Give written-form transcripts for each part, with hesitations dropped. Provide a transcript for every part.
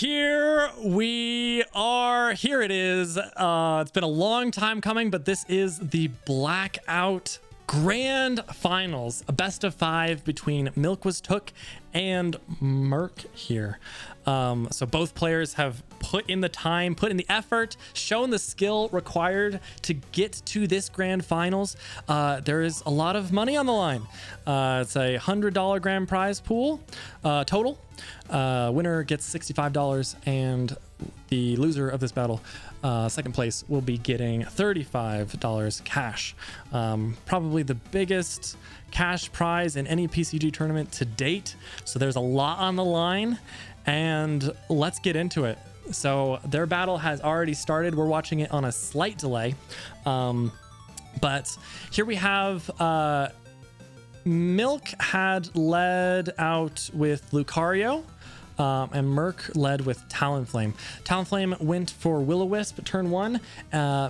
Here we are. Here it is. It's been a long time coming, but this is the Blackout Grand Finals, a best of 5 between milkwastook and Merc here. So both players have put in the time, put in the effort, shown the skill required to get to this grand finals. There is a lot of money on the line. It's a $100 grand prize pool total. Winner gets $65, and the loser of this battle, second place, will be getting $35 cash. Probably the biggest cash prize in any PCG tournament to date. So there's a lot on the line, and let's get into it. So their battle has already started. We're watching it on a slight delay. But here we have Milk had led out with Lucario. And Merc led with Talonflame. Talonflame went for Will-O-Wisp turn 1.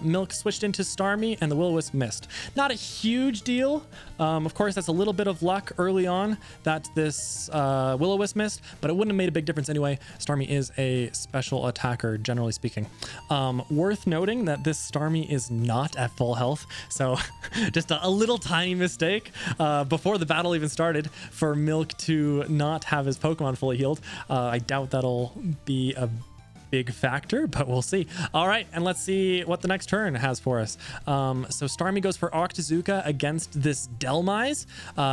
Milk switched into Starmie, and the Will-O-Wisp missed. Not a huge deal. Of course, that's a little bit of luck early on that this Will-O-Wisp missed, but it wouldn't have made a big difference anyway. Starmie is a special attacker, generally speaking. Worth noting that this Starmie is not at full health, so just a little tiny mistake before the battle even started for Milk to not have his Pokemon fully healed. I doubt that'll be a big factor, but we'll see. All right, and let's see what the next turn has for us. So Starmie goes for Octazooka against this Delmise.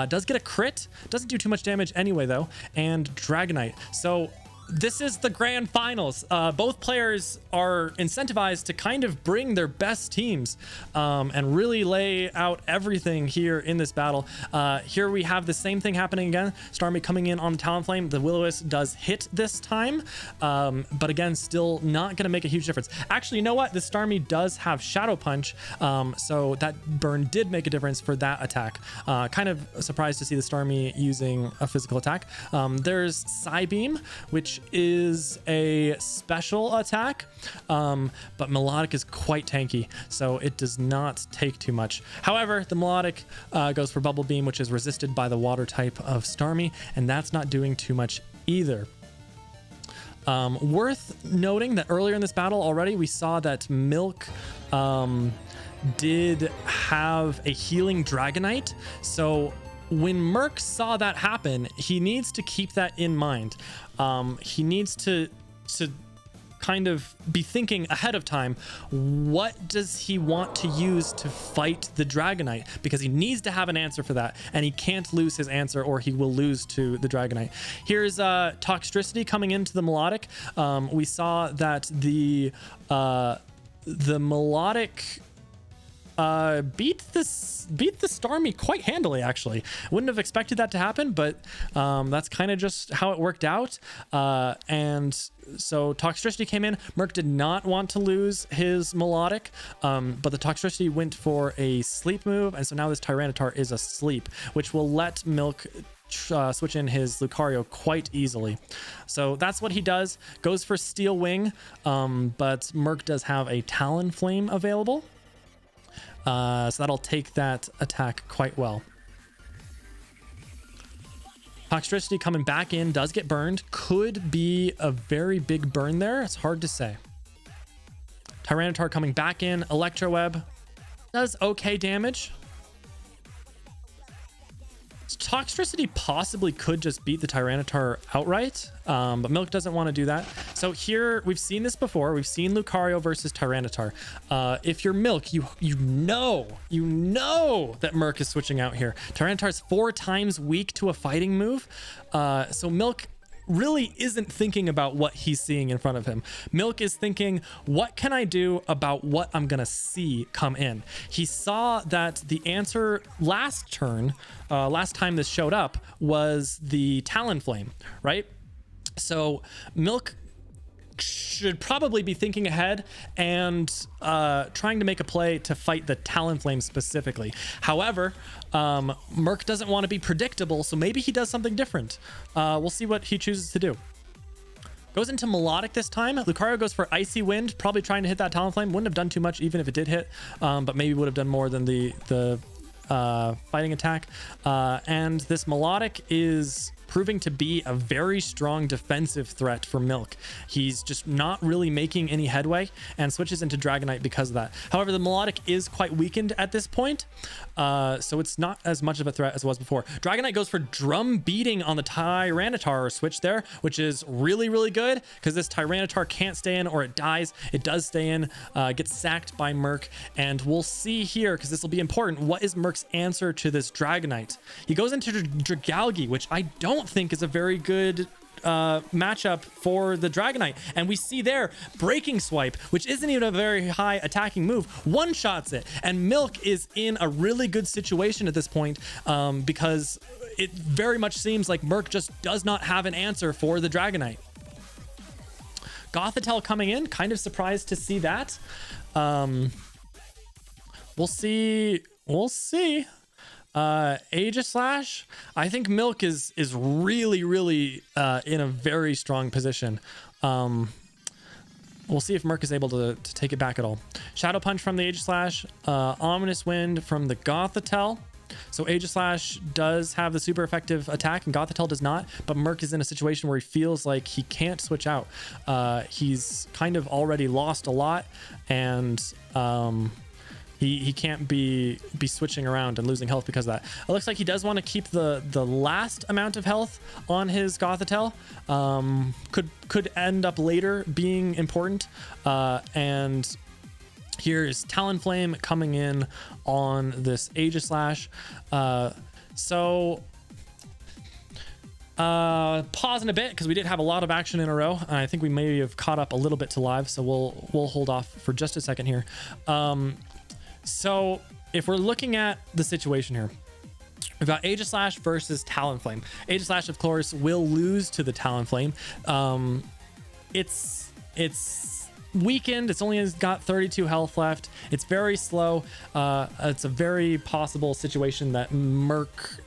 Does get a crit. Doesn't do too much damage anyway, though. And Dragonite. So this is the grand finals. Both players are incentivized to kind of bring their best teams and really lay out everything here in this battle. Here we have the same thing happening again. Starmie coming in on the Talonflame. The Will-O-Wisp does hit this time, but again, still not going to make a huge difference. Actually, you know what? The Starmie does have Shadow Punch, so that burn did make a difference for that attack. Kind of surprised to see the Starmie using a physical attack. There's Psybeam, which is a special attack, but Melodic is quite tanky, so it does not take too much. However, the Melodic goes for Bubble Beam, which is resisted by the water type of Starmie, and that's not doing too much either. Worth noting that earlier in this battle already, we saw that Milk did have a healing Dragonite, so when Merc saw that happen, he needs to keep that in mind. He needs to kind of be thinking ahead of time, what does he want to use to fight the Dragonite? Because he needs to have an answer for that, and he can't lose his answer or he will lose to the Dragonite. Here's Toxtricity coming into the Melodic. We saw that the Melodic beat the Starmie quite handily, actually. Wouldn't have expected that to happen, but that's kind of just how it worked out. And so Toxtricity came in. Merc did not want to lose his Melodic, but the Toxtricity went for a sleep move, and so now this Tyranitar is asleep, which will let Milk switch in his Lucario quite easily. So that's what he does. Goes for Steel Wing, but Merc does have a Talonflame available. So that'll take that attack quite well. Toxtricity coming back in, does get burned. Could be a very big burn there. It's hard to say. Tyranitar coming back in. Electroweb does okay damage. Toxtricity possibly could just beat the Tyranitar outright, but Milk doesn't want to do that. So here, we've seen this before. We've seen Lucario versus Tyranitar. If you're Milk, you know that Merc is switching out here. Tyranitar's 4 times weak to a fighting move, so Milk really isn't thinking about what he's seeing in front of him. Milk is thinking, what can I do about what I'm gonna see come in? He saw that the answer last turn, last time this showed up, was the Talonflame, right? So Milk should probably be thinking ahead and trying to make a play to fight the Talonflame specifically. However, Merc doesn't want to be predictable, so maybe he does something different. We'll see what he chooses to do. Goes into Melodic this time. Lucario goes for Icy Wind, probably trying to hit that Talonflame. Wouldn't have done too much even if it did hit, but maybe would have done more than the fighting attack. And this Melodic is proving to be a very strong defensive threat for Milk. He's just not really making any headway and switches into Dragonite because of that. However, the Melodic is quite weakened at this point, so it's not as much of a threat as it was before. Dragonite goes for Drum Beating on the Tyranitar switch there, which is really, really good because this Tyranitar can't stay in or it dies. It does stay in, gets sacked by Merc, and we'll see here, because this will be important, what is Merc's answer to this Dragonite. He goes into Dragalge, which I don't think is a very good matchup for the Dragonite, and we see there Breaking Swipe, which isn't even a very high attacking move, one-shots it, and Milk is in a really good situation at this point, because it very much seems like Merc just does not have an answer for the Dragonite. Gothitelle coming in, kind of surprised to see that. We'll see. Aegislash, I think Milk is really, really in a very strong position. We'll see if Merc is able to take it back at all. Shadow Punch from the Aegislash, Ominous Wind from the Gothitelle. So Aegislash does have the super effective attack and Gothitelle does not, but Merc is in a situation where he feels like he can't switch out. He's kind of already lost a lot, and he can't be switching around and losing health because of that. It looks like he does want to keep the last amount of health on his Gothitelle. Could end up later being important. And here's Talonflame coming in on this Aegislash. So pausing a bit because we did have a lot of action in a row. I think we may have caught up a little bit to live, so we'll hold off for just a second here. So if we're looking at the situation here, we've got Aegislash versus Talonflame. Aegislash, of course, will lose to the Talonflame. It's weakened. It's only got 32 health left. It's very slow. It's a very possible situation that Milk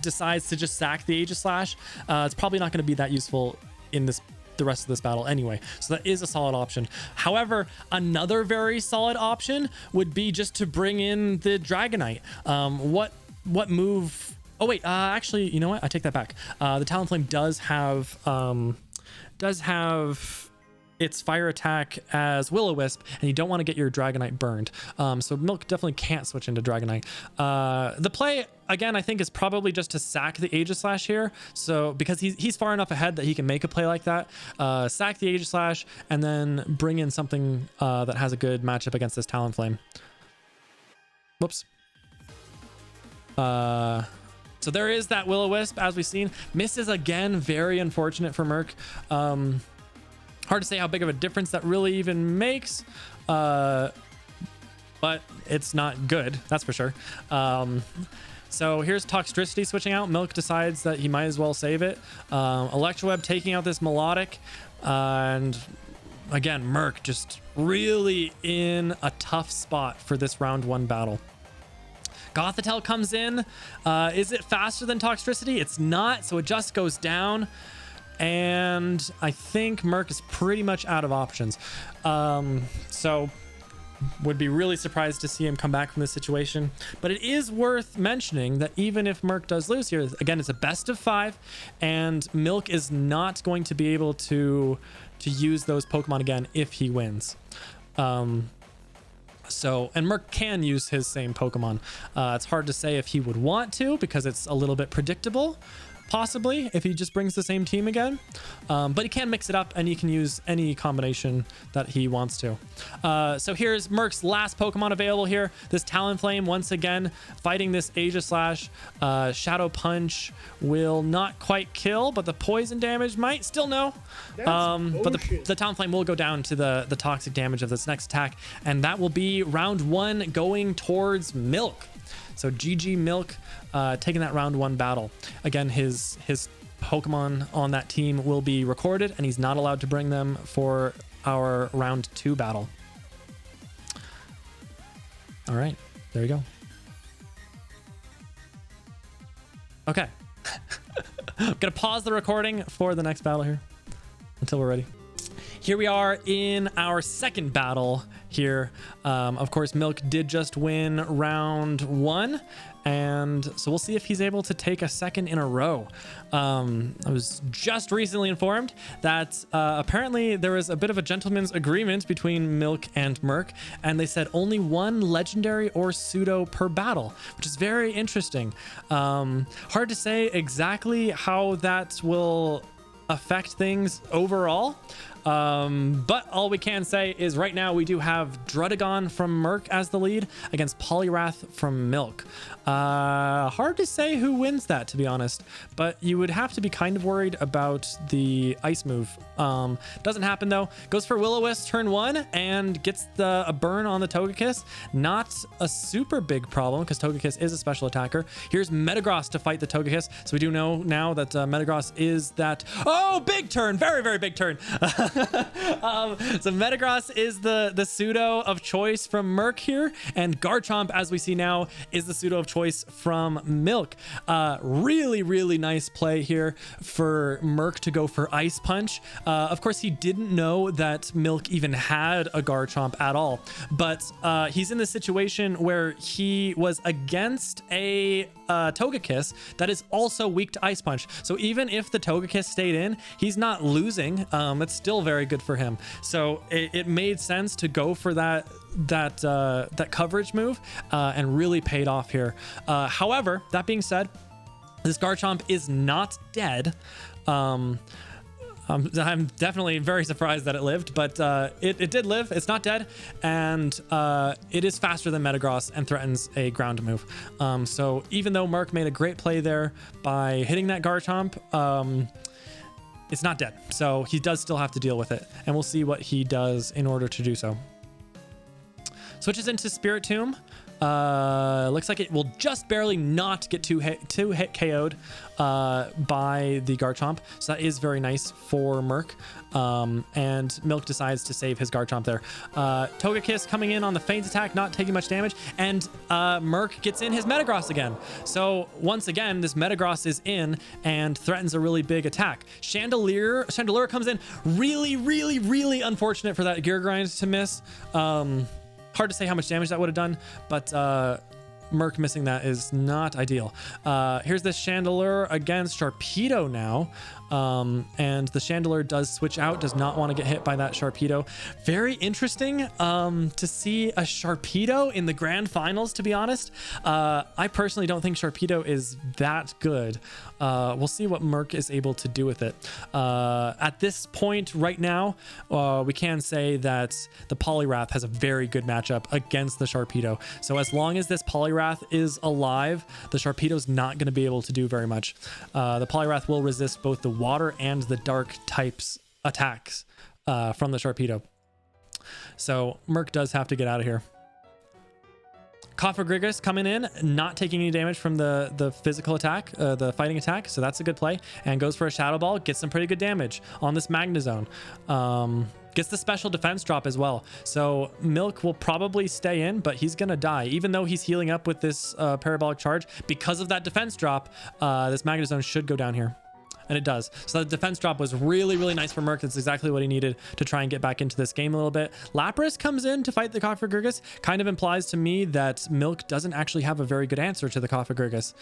decides to just sack the Aegislash. It's probably not going to be that useful in the rest of this battle anyway, so that is a solid option. However, another very solid option would be just to bring in the Dragonite. What move? Oh wait, actually, you know what? I take that back. The Talonflame does have its fire attack as Will-O-Wisp, and you don't want to get your Dragonite burned. So Milk definitely can't switch into Dragonite. The play, again, I think is probably just to sack the Aegislash here. So because he's far enough ahead that he can make a play like that. Sack the Aegislash and then bring in something that has a good matchup against this Talonflame. Whoops. So there is that Will-O-Wisp, as we've seen. Misses again, very unfortunate for Merc. Hard to say how big of a difference that really even makes, but it's not good, that's for sure. So here's Toxtricity switching out. Milk decides that he might as well save it. Electroweb taking out this Melodic, and again, Merc just really in a tough spot for this round 1 battle. Gothitelle comes in. Is it faster than Toxtricity? It's not, so it just goes down. And I think Merc is pretty much out of options. So would be really surprised to see him come back from this situation. But it is worth mentioning that even if Merc does lose here, again, it's a best of 5, and Milk is not going to be able to use those Pokemon again if he wins. And Merc can use his same Pokemon. It's hard to say if he would want to, because it's a little bit predictable. Possibly if he just brings the same team again, but he can mix it up and he can use any combination that he wants to. So here's Merc's last Pokemon available here. This Talonflame once again fighting this Aegislash. Shadow Punch will not quite kill, but the poison damage might still no. But the Talonflame will go down to the toxic damage of this next attack, and that will be round 1 going towards Milk. So GG Milk taking that round 1 battle. Again, his Pokemon on that team will be recorded, and he's not allowed to bring them for our round 2 battle. All right, there you go. Okay. I'm gonna pause the recording for the next battle here until we're ready. Here we are in our second battle here. Of course, Milk did just win round 1, and so we'll see if he's able to take a second in a row. I was just recently informed that apparently there was a bit of a gentleman's agreement between Milk and Merc, and they said only 1 legendary or pseudo per battle, which is very interesting. Hard to say exactly how that will affect things overall. But all we can say is right now we do have Drudagon from Merc as the lead against Poliwrath from Milk. Hard to say who wins that, to be honest, but you would have to be kind of worried about the ice move. Doesn't happen though. Goes for Will-O-Wisp turn 1 and gets a burn on the Togekiss. Not a super big problem because Togekiss is a special attacker. Here's Metagross to fight the Togekiss. So we do know now that Metagross is that. Oh, big turn. Very, very big turn. So Metagross is the pseudo of choice from Merc here, and Garchomp, as we see now, is the pseudo of choice from Milk. Really, really nice play here for Merc to go for Ice Punch. Of course, he didn't know that Milk even had a Garchomp at all, but he's in the situation where he was against a Togekiss that is also weak to Ice Punch. So even if the Togekiss stayed in, he's not losing. It's still very good for him. So it made sense to go for that coverage move and really paid off here. However, that being said, this Garchomp is not dead. I'm definitely very surprised that it lived, but it did live. It's not dead, and it is faster than Metagross and threatens a ground move. So even though Merc made a great play there by hitting that Garchomp, it's not dead. So he does still have to deal with it, and we'll see what he does in order to do so. Switches into Spirit Tomb. Looks like it will just barely not get two hit KO'd by the Garchomp. So that is very nice for Merc. And Milk decides to save his Garchomp there. Togekiss coming in on the feint attack, not taking much damage. And Merc gets in his Metagross again. So once again, this Metagross is in and threatens a really big attack. Chandelure comes in. Really, really, really unfortunate for that Gear Grind to miss. Hard to say how much damage that would have done, but Merc missing that is not ideal. Here's this Chandelure against Sharpedo now. And the Chandelure does switch out, does not want to get hit by that Sharpedo. Very interesting to see a Sharpedo in the grand finals, to be honest. I personally don't think Sharpedo is that good. We'll see what Merc is able to do with it. At this point right now, we can say that the Poliwrath has a very good matchup against the Sharpedo. So as long as this Poliwrath is alive, the Sharpedo's not going to be able to do very much. The Poliwrath will resist both the water and the dark types attacks from the Sharpedo. So Merc does have to get out of here. Cofagrigus coming in, not taking any damage from the physical attack, the fighting attack. So that's a good play, and goes for a Shadow Ball, gets some pretty good damage on this Magnezone. Gets the special defense drop as well. So Milk will probably stay in, but he's going to die. Even though he's healing up with this Parabolic Charge, because of that defense drop, this Magnezone should go down here. And it does. So the defense drop was really, really nice for Merc. That's exactly what he needed to try and get back into this game a little bit. Lapras comes in to fight the Cofagrigus. Kind of implies to me that Milk doesn't actually have a very good answer to the Cofagrigus.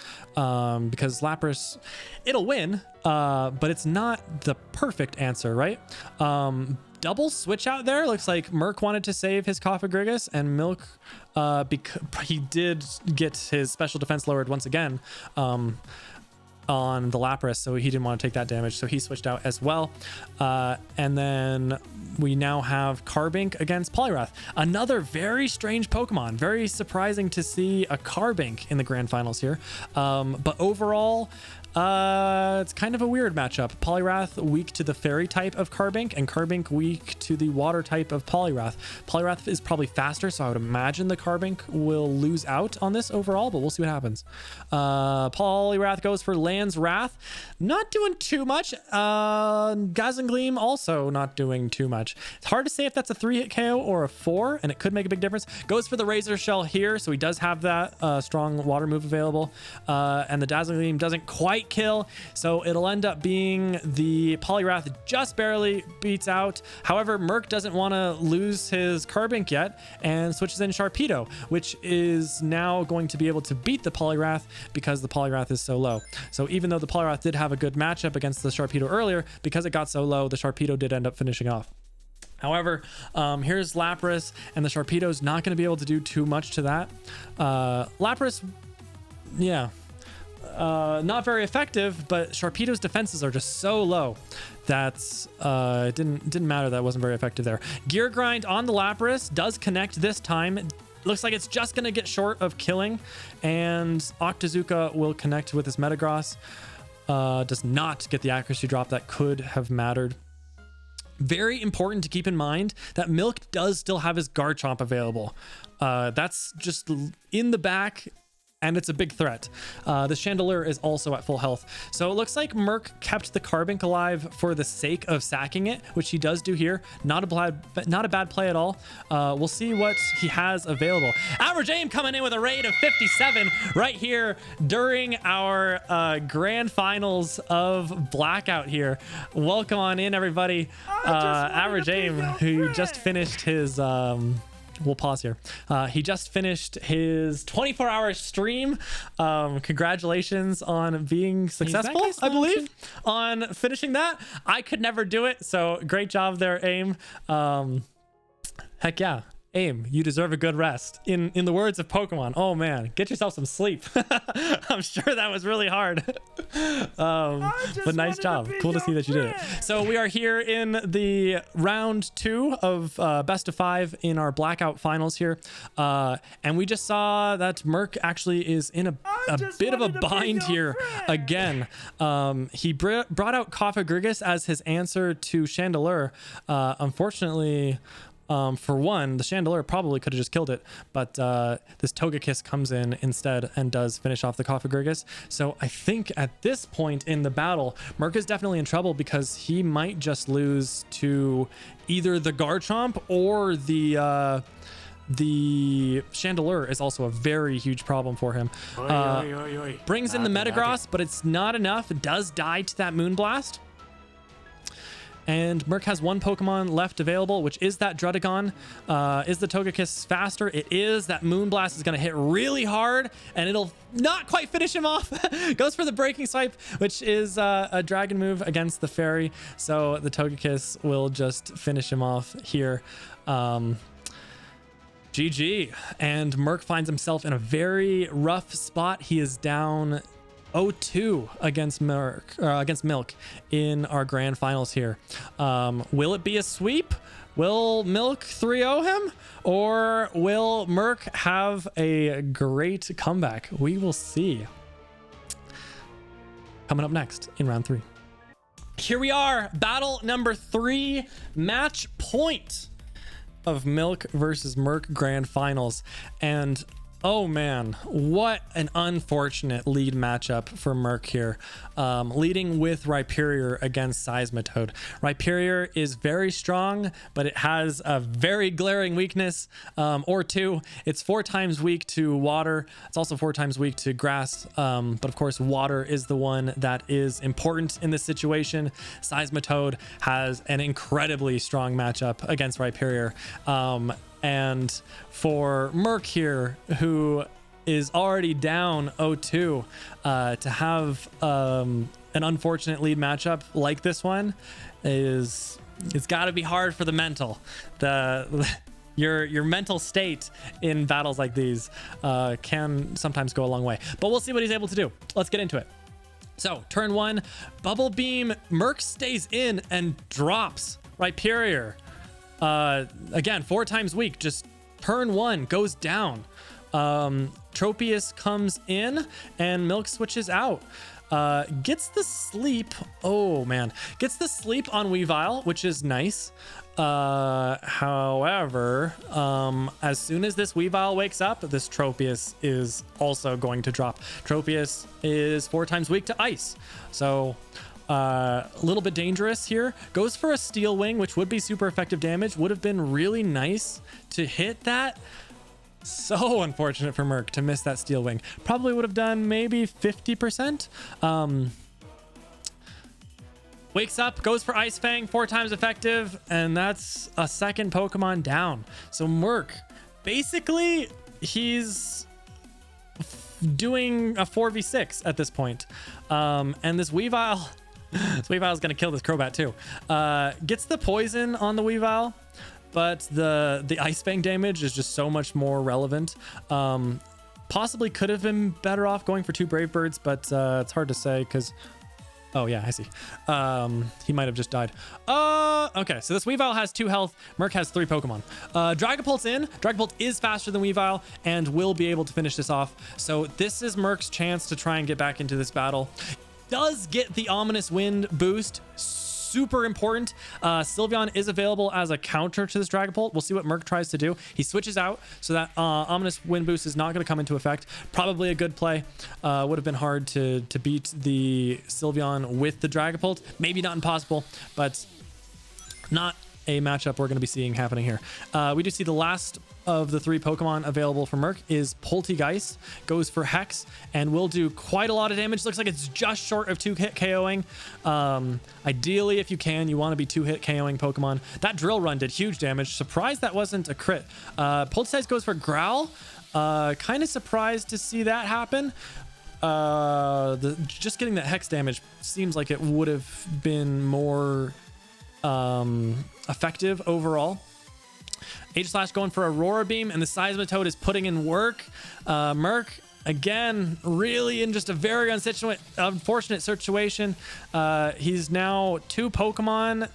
Because Lapras, it'll win, but it's not the perfect answer, right? Double switch out there. Looks like Merc wanted to save his Cofagrigus, and Milk, because he did get his special defense lowered once again, on the Lapras, so he didn't want to take that damage, so he switched out as well. And then we now have Carbink against Poliwrath. Another very strange Pokemon. Very surprising to see a Carbink in the grand finals here. But overall, it's kind of a weird matchup. Poliwrath weak to the fairy type of Carbink, and Carbink weak to the water type of Poliwrath. Poliwrath is probably faster, so I would imagine the Carbink will lose out on this overall, but we'll see what happens. Poliwrath goes for Land's Wrath. Not doing too much. Gazingleam also not doing too much. It's hard to say if that's a 3-hit KO or a 4, and it could make a big difference. Goes for the Razor Shell here, so he does have that strong water move available. And the Dazzling Gleam doesn't quite might kill. So it'll end up being the Poliwrath just barely beats out. However, Merc doesn't want to lose his Carbink yet and switches in Sharpedo, which is now going to be able to beat the Poliwrath because the Poliwrath is so low. So even though the Poliwrath did have a good matchup against the Sharpedo earlier, because it got so low, the Sharpedo did end up finishing off. However, here's Lapras, and the Sharpedo's not going to be able to do too much to that. Lapras, yeah, not very effective, but Sharpedo's defenses are just so low that it didn't matter that it wasn't very effective there. Gear Grind on the Lapras does connect this time. Looks like it's just going to get short of killing, and Octazooka will connect with his Metagross. Does not get the accuracy drop that could have mattered. Very important to keep in mind that Milk does still have his Garchomp available. That's just in the back, and it's a big threat. The Chandelure is also at full health. So it looks like Merc kept the Carbink alive for the sake of sacking it, which he does do here. Not a bad play at all. We'll see what he has available. Average Aim coming in with a rate of 57 right here during our grand finals of Blackout here. Welcome on in, everybody. Average Aim, who just finished his... we'll pause here. He just finished his 24-hour stream. Congratulations on being successful, I believe, on finishing that. I could never do it, so great job there, Aim. Heck yeah. Aim, you deserve a good rest. In the words of Pokemon, oh man, get yourself some sleep. I'm sure that was really hard. But nice job. Cool to see that you did it. So we are here in the round 2 of best of 5 in our Blackout finals here. And we just saw that Merc actually is in a bit of a bind here again. He brought out Cofagrigus as his answer to Chandelure. Unfortunately, for one, the Chandelure probably could have just killed it, but this Togekiss comes in instead and does finish off the Cofagrigus. So I think at this point in the battle, Merc is definitely in trouble because he might just lose to either the Garchomp or the Chandelure is also a very huge problem for him. Brings in the Metagross, but it's not enough. It does die to that Moonblast. And Merc has one Pokemon left available, which is that Druddigon. Is the Togekiss faster? It is. That Moonblast is going to hit really hard, and it'll not quite finish him off. Goes for the Breaking Swipe, which is a Dragon move against the Fairy. So the Togekiss will just finish him off here. GG. And Merc finds himself in a very rough spot. He is down 0-2 against Milk in our grand finals here. Will it be a sweep? Will Milk 3-0 him? Or will Merc have a great comeback? We will see. Coming up next in round 3. Here we are, battle number 3, match point of Milk versus Merc grand finals. And oh man, what an unfortunate lead matchup for Merc here. Leading with Rhyperior against Seismitoad. Rhyperior is very strong, but it has a very glaring weakness, or two. It's 4 times weak to water. It's also 4 times weak to grass. But of course, water is the one that is important in this situation. Seismitoad has an incredibly strong matchup against Rhyperior. And for Merc here, who is already down 0-2, to have an unfortunate lead matchup like this one it's got to be hard for the mental. Your mental state in battles like these can sometimes go a long way. But we'll see what he's able to do. Let's get into it. So turn 1, Bubble Beam. Merc stays in and drops Rhyperior. Again, 4 times weak, just turn 1 goes down. Tropius comes in and Milk switches out. Gets the sleep. Oh man, gets the sleep on Weavile, which is nice. However, as soon as this Weavile wakes up, this Tropius is also going to drop. Tropius is 4 times weak to ice. So a little bit dangerous here. Goes for a Steel Wing, which would be super effective damage. Would have been really nice to hit that. So unfortunate for Merc to miss that steel wing. Probably would have done maybe 50%. Wakes up, goes for Ice Fang, 4 times effective, and that's a second Pokemon down. So Merc, basically, he's doing a 4v6 at this point. And this Weavile, this Weavile is going to kill this Crobat too. Gets the poison on the Weavile, but the Ice Fang damage is just so much more relevant. Possibly could have been better off going for 2 Brave Birds, but it's hard to say because... Oh, yeah, I see. He might have just died. Okay, so this Weavile has 2 health. Merc has 3 Pokemon. Dragapult's in. Dragapult is faster than Weavile and will be able to finish this off. So this is Merc's chance to try and get back into this battle. Does get the Ominous Wind boost. Super important. Sylveon is available as a counter to this Dragapult. We'll see what Merc tries to do. He switches out so that Ominous Wind boost is not going to come into effect. Probably a good play. Would have been hard to beat the Sylveon with the Dragapult. Maybe not impossible, but not a matchup we're going to be seeing happening here. We do see the last of the 3 Pokemon available for Merc is Poltegeist. Goes for Hex and will do quite a lot of damage. Looks like it's just short of 2-hit KOing. Ideally, if you can, you want to be 2-hit KOing Pokemon. That Drill Run did huge damage. Surprised that wasn't a crit. Poltegeist goes for Growl. Kind of surprised to see that happen. Just getting that Hex damage seems like it would have been more effective overall. Aegislash going for Aurora Beam, and the Seismitoad is putting in work. Merc, again, really in just a very unfortunate situation. He's now 2 Pokemon,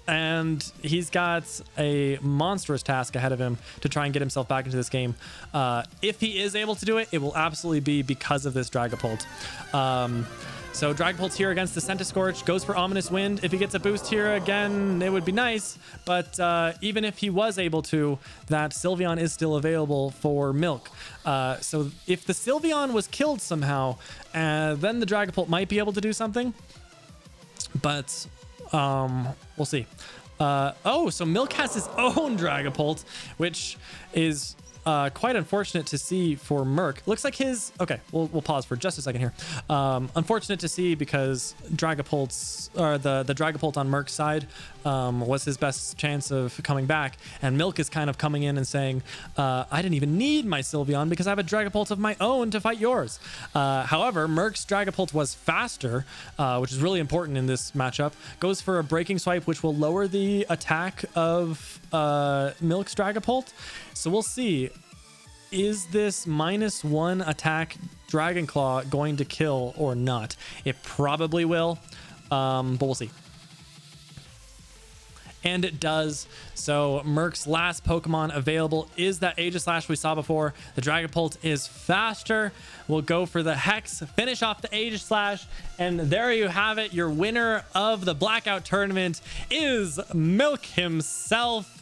and he's got a monstrous task ahead of him to try and get himself back into this game. If he is able to do it, it will absolutely be because of this Dragapult. So Dragapult's here against the Centiskorch, goes for Ominous Wind. If he gets a boost here again, it would be nice. But even if he was able to, that Sylveon is still available for Milk. So if the Sylveon was killed somehow, then the Dragapult might be able to do something. But we'll see. So Milk has his own Dragapult, which is... quite unfortunate to see for Merc. Looks like his... Okay, we'll pause for just a second here. Unfortunate to see because Dragapult's... Or the Dragapult on Merc's side was his best chance of coming back. And Milk is kind of coming in and saying, I didn't even need my Sylveon because I have a Dragapult of my own to fight yours. However, Merc's Dragapult was faster, which is really important in this matchup. Goes for a Breaking Swipe, which will lower the attack of Milk's Dragapult. So we'll see. Is this -1 attack Dragon Claw going to kill or not? It probably will, but we'll see. And it does. So Merc's last Pokemon available is that Aegislash we saw before. The Dragapult is faster. We'll go for the Hex, finish off the Aegislash, and there you have it. Your winner of the Blackout tournament is Milk himself.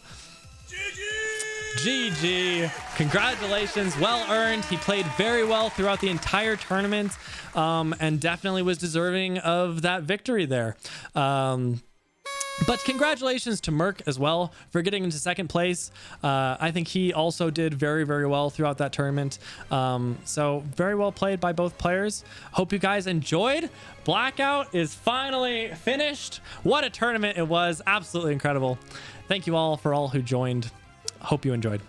GG. Congratulations. Well earned. He played very well throughout the entire tournament, and definitely was deserving of that victory there. But congratulations to Merc as well for getting into 2nd place. I think he also did very, very well throughout that tournament. So very well played by both players. Hope you guys enjoyed. Blackout is finally finished. What a tournament it was. Absolutely incredible. Thank you all for all who joined. Hope you enjoyed.